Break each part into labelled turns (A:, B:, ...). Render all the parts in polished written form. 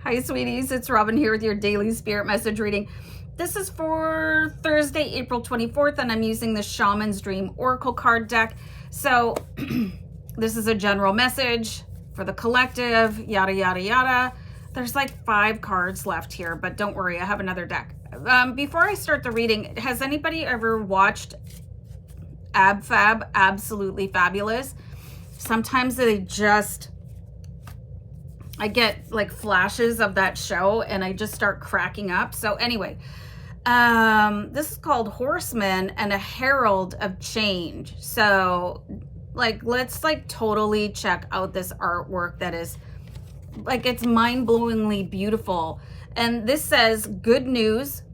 A: Hi, sweeties. It's Robin here with your daily spirit message reading. This is for Thursday, April 24th, and I'm using the Shaman's Dream Oracle card deck. So this is a general message for the collective, yada, yada, yada. There's like 5 cards left here, but don't worry, I have another deck. Before I start the reading, has anybody ever watched Ab Fab? Absolutely Fabulous. Sometimes I get like flashes of that show and I just start cracking up. So anyway, this is called Horseman and a Herald of Change. So let's totally check out this artwork that is it's mind-blowingly beautiful. And this says good news,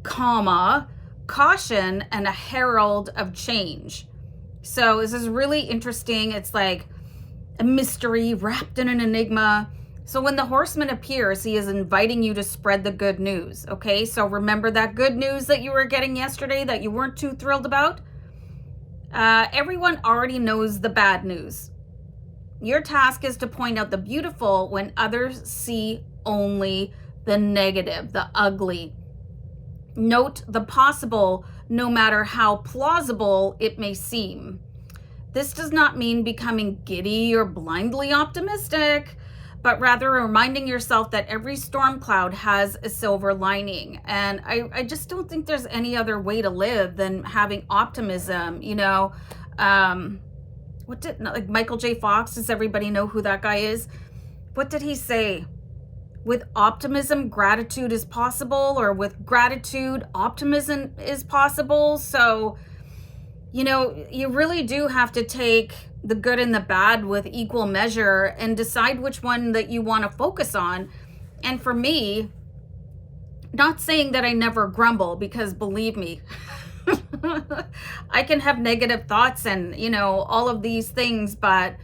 A: comma, caution, and a herald of change. So this is really interesting. It's like a mystery wrapped in an enigma. So when the horseman appears, he is inviting you to spread the good news. Okay, so remember that good news that you were getting yesterday that you weren't too thrilled about? Everyone already knows the bad news. Your task is to point out the beautiful when others see only the negative, the ugly. Note the possible, no matter how plausible it may seem. This does not mean becoming giddy or blindly optimistic, but rather reminding yourself that every storm cloud has a silver lining. And I just don't think there's any other way to live than having optimism, Michael J. Fox, does everybody know who that guy is? What did he say? With optimism, gratitude is possible, or with gratitude, optimism is possible. So, you really do have to take the good and the bad with equal measure and decide which one that you want to focus on. And for me, not saying that I never grumble, because believe me, I can have negative thoughts and, all of these things, but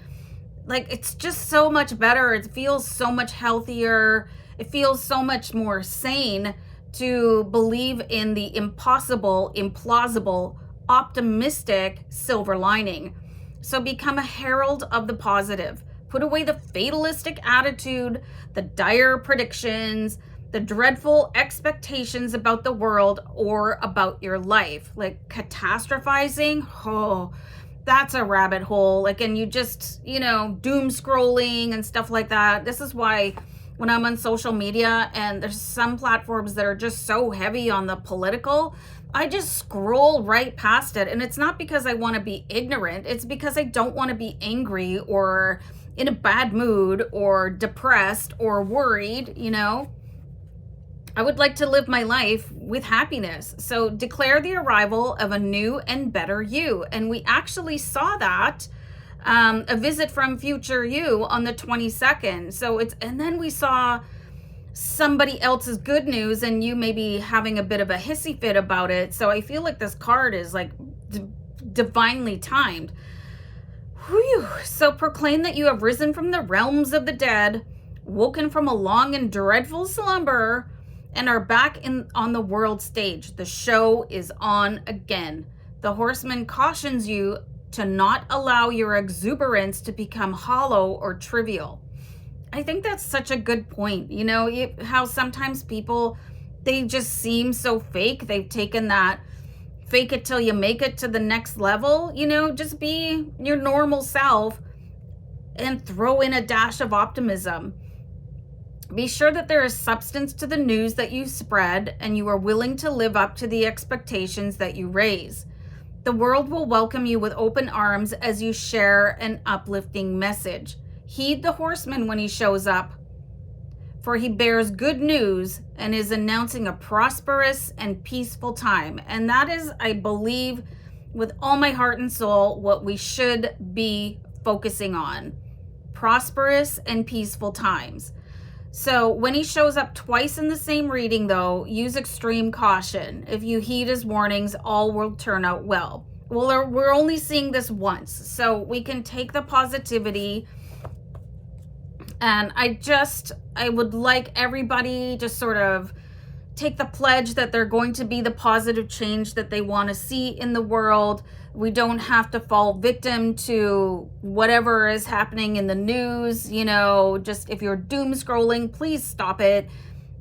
A: it's just so much better. It feels so much healthier. It feels so much more sane to believe in the impossible, implausible, optimistic silver lining. So become a herald of the positive. Put away the fatalistic attitude, the dire predictions, the dreadful expectations about the world or about your life. Like catastrophizing, that's a rabbit hole. And you just, doom scrolling and stuff like that. This is why when I'm on social media and there's some platforms that are just so heavy on the political, I just scroll right past it. And it's not because I want to be ignorant. It's because I don't want to be angry or in a bad mood or depressed or worried, I would like to live my life with happiness. So declare the arrival of a new and better you. And we actually saw that, a visit from future you on the 22nd. And then we saw somebody else's good news and you may be having a bit of a hissy fit about it. So I feel like this card is divinely timed. Whew. So proclaim that you have risen from the realms of the dead, woken from a long and dreadful slumber, and are back on the world stage. The show is on again. The horseman cautions you to not allow your exuberance to become hollow or trivial. I think that's such a good point. How sometimes people, they just seem so fake. They've taken that fake it till you make it to the next level. Just be your normal self and throw in a dash of optimism. Be sure that there is substance to the news that you spread and you are willing to live up to the expectations that you raise. The world will welcome you with open arms as you share an uplifting message. Heed the horseman when he shows up, for he bears good news and is announcing a prosperous and peaceful time. And that is, I believe, with all my heart and soul, what we should be focusing on. Prosperous and peaceful times. So when he shows up twice in the same reading, though, use extreme caution. If you heed his warnings, all will turn out well. Well, we're only seeing this once, so we can take the positivity. And I would like everybody to sort of take the pledge that they're going to be the positive change that they want to see in the world. We don't have to fall victim to whatever is happening in the news. You know, just if you're doom scrolling, please stop it.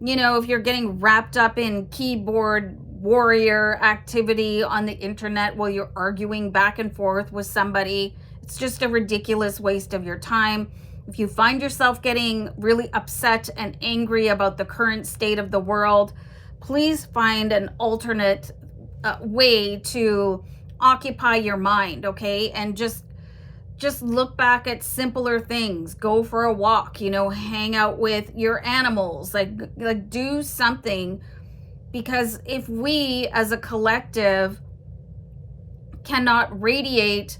A: You know, if you're getting wrapped up in keyboard warrior activity on the internet while you're arguing back and forth with somebody, it's just a ridiculous waste of your time. If you find yourself getting really upset and angry about the current state of the world, please find an alternate way to occupy your mind, okay? And just look back at simpler things. Go for a walk, you know, hang out with your animals, like do something. Because if we as a collective cannot radiate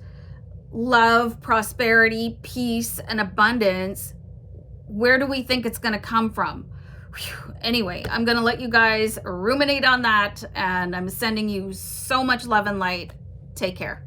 A: love, prosperity, peace, and abundance, where do we think it's going to come from? Whew. Anyway, I'm going to let you guys ruminate on that, and I'm sending you so much love and light. Take care.